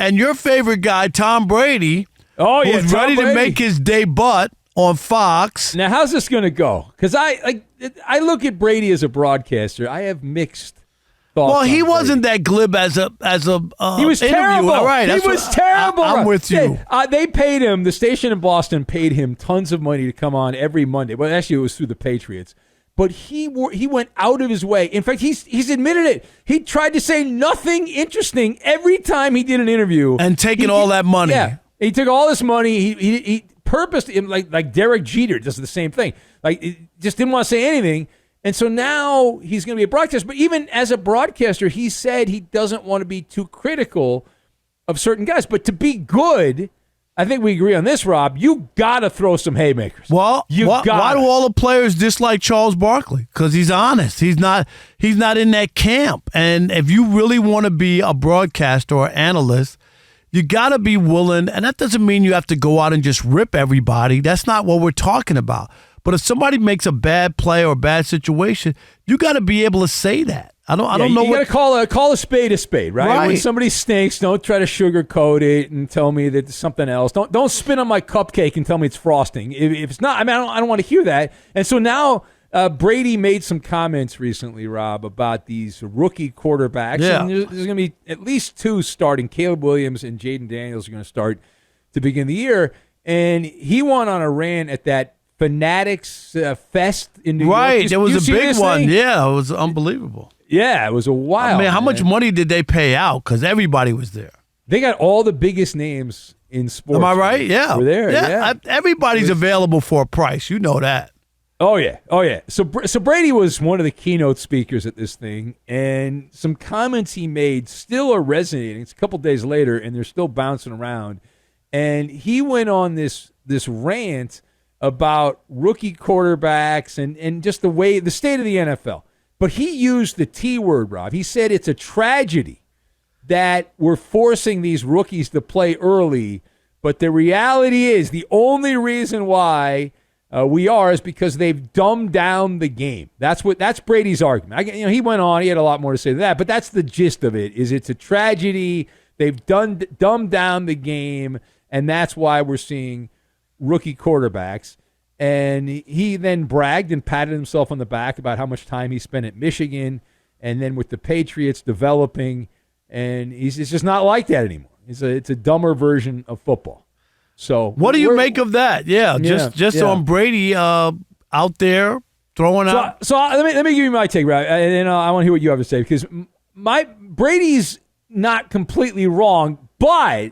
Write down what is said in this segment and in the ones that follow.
and your favorite guy, Tom Brady, who's ready to make his debut on Fox. Now, how's this going to go? Because I look at Brady as a broadcaster. I have mixed thoughts. Well, he wasn't that glib as a he was terrible. All right, he was terrible. I'm with you. They paid him. The station in Boston paid him tons of money to come on every Monday. Well, actually, it was through the Patriots. But he went out of his way. In fact, he's admitted it. He tried to say nothing interesting every time he did an interview. And taking all that money. Yeah. He took all this money. He purposed, like Derek Jeter does the same thing. Like, he just didn't want to say anything. And so now he's going to be a broadcaster. But even as a broadcaster, he said he doesn't want to be too critical of certain guys. But to be good, I think we agree on this, Rob, you got to throw some haymakers. Well, why do all the players dislike Charles Barkley? Because he's honest. He's not in that camp. And if you really want to be a broadcaster or analyst, you got to be willing, and that doesn't mean you have to go out and just rip everybody. That's not what we're talking about. But if somebody makes a bad play or a bad situation, you got to be able to say that. I don't know. You got to call a spade, right? When somebody stinks, don't try to sugarcoat it and tell me that it's something else. Don't spin on my cupcake and tell me it's frosting. If it's not, I don't want to hear that. And so now Brady made some comments recently, Rob, about these rookie quarterbacks. Yeah. And there's going to be at least two starting. Caleb Williams and Jaden Daniels are going to start to begin the year. And he went on a rant at that Fanatics Fest in New York. Right, there was a big one. Yeah, it was unbelievable. Yeah, it was a wild. I mean, how much money did they pay out? Because everybody was there. They got all the biggest names in sports. Am I right? Yeah. Were there. Yeah. Everybody's available for a price. You know that. Oh, yeah. So Brady was one of the keynote speakers at this thing, and some comments he made still are resonating. It's a couple days later, and they're still bouncing around. And he went on this rant about rookie quarterbacks and just the state of the NFL. But he used the T word, Rob. He said it's a tragedy that we're forcing these rookies to play early, but the reality is the only reason why we are is because they've dumbed down the game. That's Brady's argument. He went on. He had a lot more to say than that, but that's the gist of it. Is it's a tragedy. They've dumbed down the game, and that's why we're seeing rookie quarterbacks. And he then bragged and patted himself on the back about how much time he spent at Michigan and then with the Patriots developing. And it's just not like that anymore. It's a dumber version of football. So what do you make of that? Yeah, just on Brady out there throwing out. So let me give you my take, Rob, and I want to hear what you have to say, because Brady's not completely wrong, but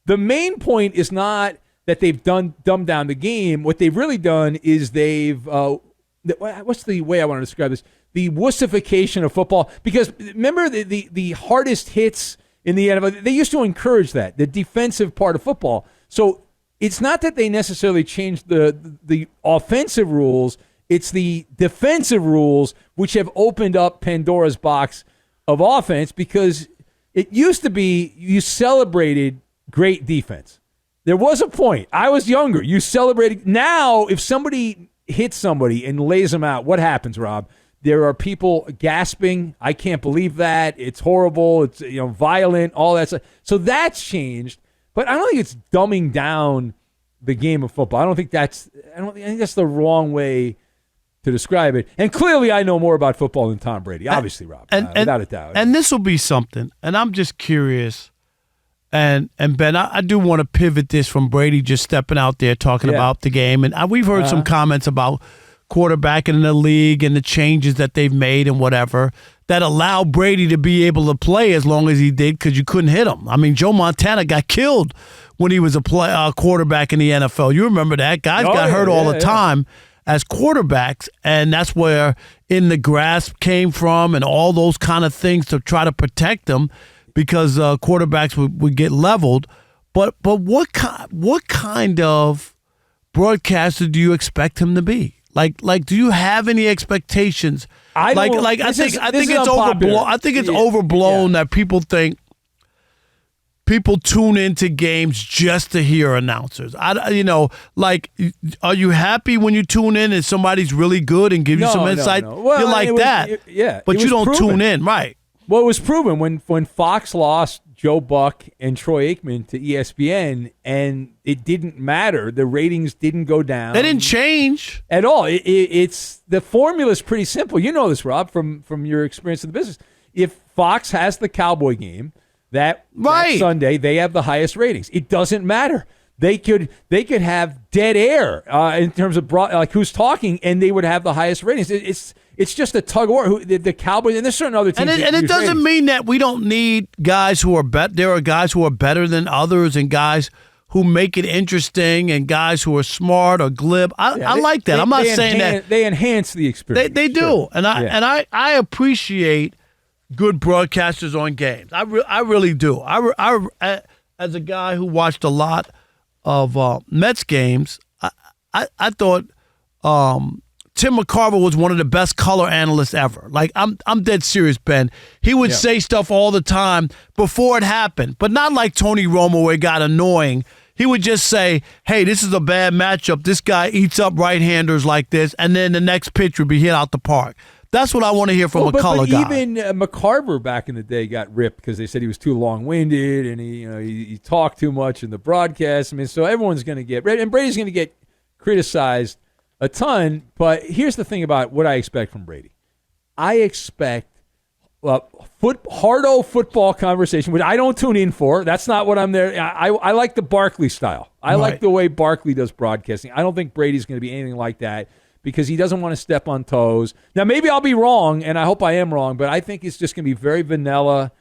the main point is not that they've dumbed down the game. What they've really done is they've what's the way I want to describe this? The wussification of football. Because remember the hardest hits in the NFL, they used to encourage that, the defensive part of football. So it's not that they necessarily changed the offensive rules, it's the defensive rules which have opened up Pandora's box of offense, because it used to be you celebrated great defense. There was a point. I was younger. You celebrated. Now, if somebody hits somebody and lays them out, what happens, Rob? There are people gasping. I can't believe that. It's horrible. It's violent. All that stuff. So that's changed. But I don't think it's dumbing down the game of football. I think that's the wrong way to describe it. And clearly, I know more about football than Tom Brady. Obviously, Rob, without a doubt. And this will be something. And I'm just curious. And Ben, I do want to pivot this from Brady just stepping out there talking about the game. And we've heard some comments about quarterbacking in the league and the changes that they've made and whatever that allow Brady to be able to play as long as he did, because you couldn't hit him. I mean, Joe Montana got killed when he was a quarterback in the NFL. You remember that. Guys got hurt all the time as quarterbacks, and that's where in the grasp came from and all those kind of things to try to protect them, because quarterbacks would get leveled. But what kind of broadcaster do you expect him to be? Like, do you have any expectations? I think it's overblown. I think it's overblown that people think people tune into games just to hear announcers. Are you happy when you tune in and somebody's really good and gives you some insight? No. Well, you're like that. But you don't tune in, right? Well, it was proven when Fox lost Joe Buck and Troy Aikman to ESPN, and it didn't matter. The ratings didn't go down. They didn't change at all. It's the formula is pretty simple. You know this, Rob, from your experience in the business. If Fox has the Cowboy game that Sunday, they have the highest ratings. It doesn't matter. They could have dead air in terms of like who's talking, and they would have the highest ratings. It's just a tug of war. The Cowboys, and there's certain other teams. And it doesn't mean that we don't need guys who are better. There are guys who are better than others, and guys who make it interesting, and guys who are smart or glib. I like that. I'm not saying that they enhance the experience. They do, sure. and I appreciate good broadcasters on games. I really do. I as a guy who watched a lot of Mets games, I thought Tim McCarver was one of the best color analysts ever. Like, I'm dead serious, Ben. He would say stuff all the time before it happened, but not like Tony Romo where it got annoying. He would just say, hey, this is a bad matchup. This guy eats up right-handers like this, and then the next pitch would be hit out the park. That's what I want to hear from a color guy. Even McCarver back in the day got ripped because they said he was too long-winded and he talked too much in the broadcast. I mean, so everyone's going to get – and Brady's going to get criticized a ton. But here's the thing about what I expect from Brady. I expect hardo football conversation, which I don't tune in for. That's not what I'm there. I like the Barkley style. I like the way Barkley does broadcasting. I don't think Brady's going to be anything like that, because he doesn't want to step on toes. Now, maybe I'll be wrong, and I hope I am wrong, but I think it's just going to be very vanilla,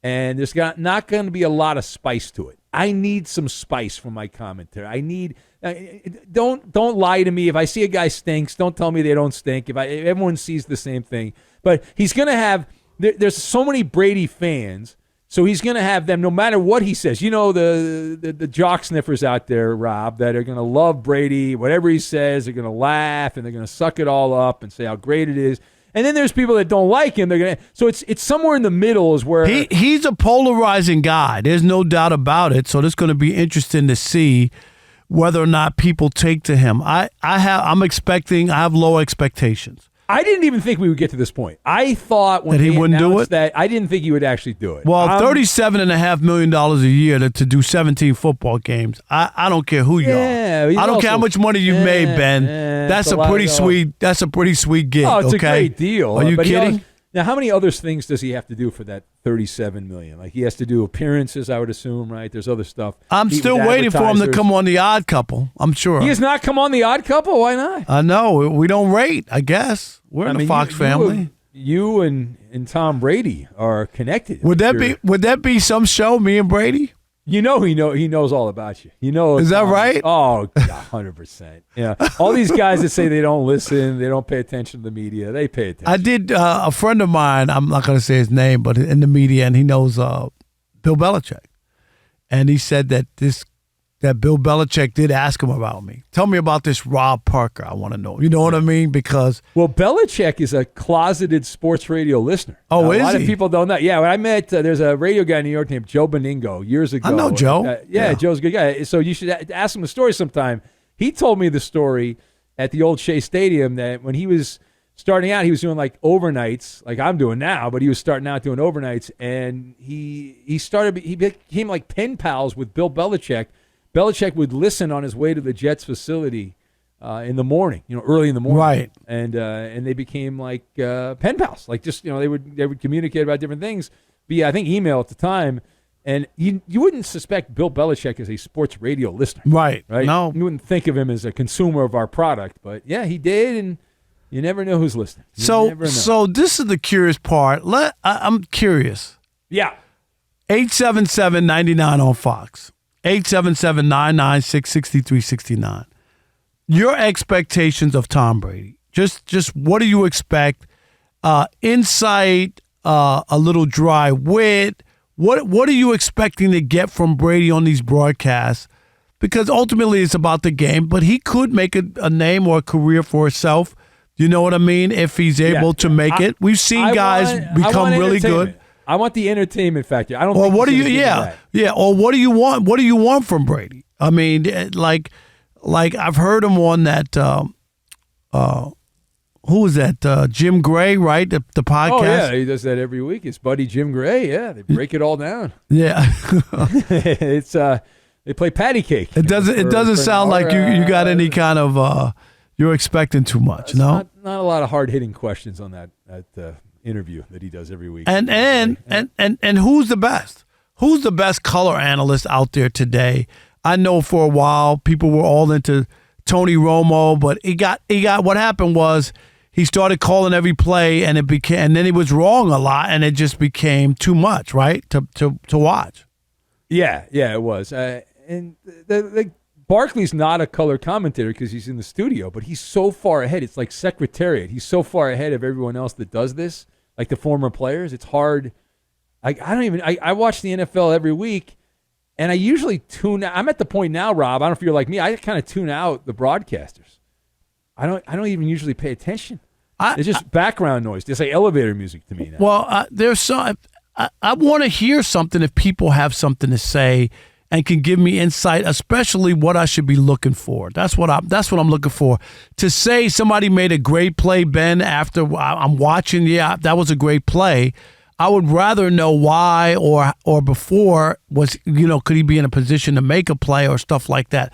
and there's not going to be a lot of spice to it. I need some spice from my commentary. I need don't lie to me. If I see a guy stinks, don't tell me they don't stink. If everyone sees the same thing. But he's going to have there's so many Brady fans, so he's going to have them no matter what he says. You know, the jock sniffers out there, Rob, that are going to love Brady. Whatever he says, they're going to laugh, and they're going to suck it all up and say how great it is. And then there's people that don't like him. They're going to. So it's somewhere in the middle is where he's a polarizing guy. There's no doubt about it. So it's going to be interesting to see whether or not people take to him. I have low expectations. I didn't even think we would get to this point. I thought when that he wouldn't do it. That I didn't think he would actually do it. Well, $37.5 million a year to do 17 football games. I don't care who you are. I don't care how much money you've made, Ben. That's a pretty sweet. That's a pretty sweet gig. Oh, it's okay? a great deal. Are you kidding? Now, how many other things does he have to do for that $37 million? Like, he has to do appearances, I would assume, right? There's other stuff. I'm still waiting for him to come on The Odd Couple. I'm sure. He has not come on The Odd Couple? Why not? I know. We don't rate, I guess. We're in the Fox family. You and Tom Brady are connected. Would that be some show, me and Brady? You know he knows all about you. You know, is that right? Oh, 100%. Yeah. All these guys that say they don't listen, they don't pay attention to the media, they pay attention. I did a friend of mine. I'm not going to say his name, but in the media, and he knows Bill Belichick, and he said that Bill Belichick did ask him about me. Tell me about this Rob Parker. I want to know. You know what I mean? Because Belichick is a closeted sports radio listener. Oh, is he? A lot of people don't know. Yeah, when I met, there's a radio guy in New York named Joe Beningo years ago. I know Joe. Yeah, Joe's a good guy. So you should ask him the story sometime. He told me the story at the old Shea Stadium that when he was starting out, he was doing like overnights, like I'm doing now, but he was starting out doing overnights, and he became like pen pals with Bill Belichick. Belichick would listen on his way to the Jets facility in the morning, early in the morning, right? And they became like pen pals, like just they would communicate about different things via, I think, email at the time. And you wouldn't suspect Bill Belichick as a sports radio listener, right? No, you wouldn't think of him as a consumer of our product, but yeah, he did, and you never know who's listening. So this is the curious part. I'm curious. Yeah, 877-99 on Fox. 877-996-6369. Your expectations of Tom Brady. Just what do you expect? Insight, a little dry wit. What are you expecting to get from Brady on these broadcasts? Because ultimately it's about the game, but he could make a name or a career for himself. You know what I mean? If he's able to make it. We've seen guys become really good. I want the entertainment factor. I don't. Or think what do you? Yeah. Or what do you want? What do you want from Brady? I mean, like I've heard him on that who is that? Jim Gray, right? The podcast. Oh yeah, he does that every week. His buddy Jim Gray. Yeah, they break it all down. Yeah, it's they play patty cake. It doesn't sound like you got any kind of you're expecting too much. No, not a lot of hard hitting questions on that interview that he does every week. And who's the best? Who's the best color analyst out there today? I know for a while people were all into Tony Romo, but he got what happened was he started calling every play and then he was wrong a lot and it just became too much, right? To watch. Yeah, it was. And the Barkley's not a color commentator because he's in the studio, but he's so far ahead. It's like Secretariat. He's so far ahead of everyone else that does this, like the former players. It's hard. I watch the NFL every week, and I usually tune out. I'm at the point now, Rob, I don't know if you're like me, I kind of tune out the broadcasters. I don't even usually pay attention. It's just background noise. It's like elevator music to me now. Well, there's some. I want to hear something if people have something to say and can give me insight, especially what I should be looking for. That's what I'm looking for. To say somebody made a great play, Ben, after I'm watching, yeah, that was a great play. I would rather know why or before could he be in a position to make a play or stuff like that.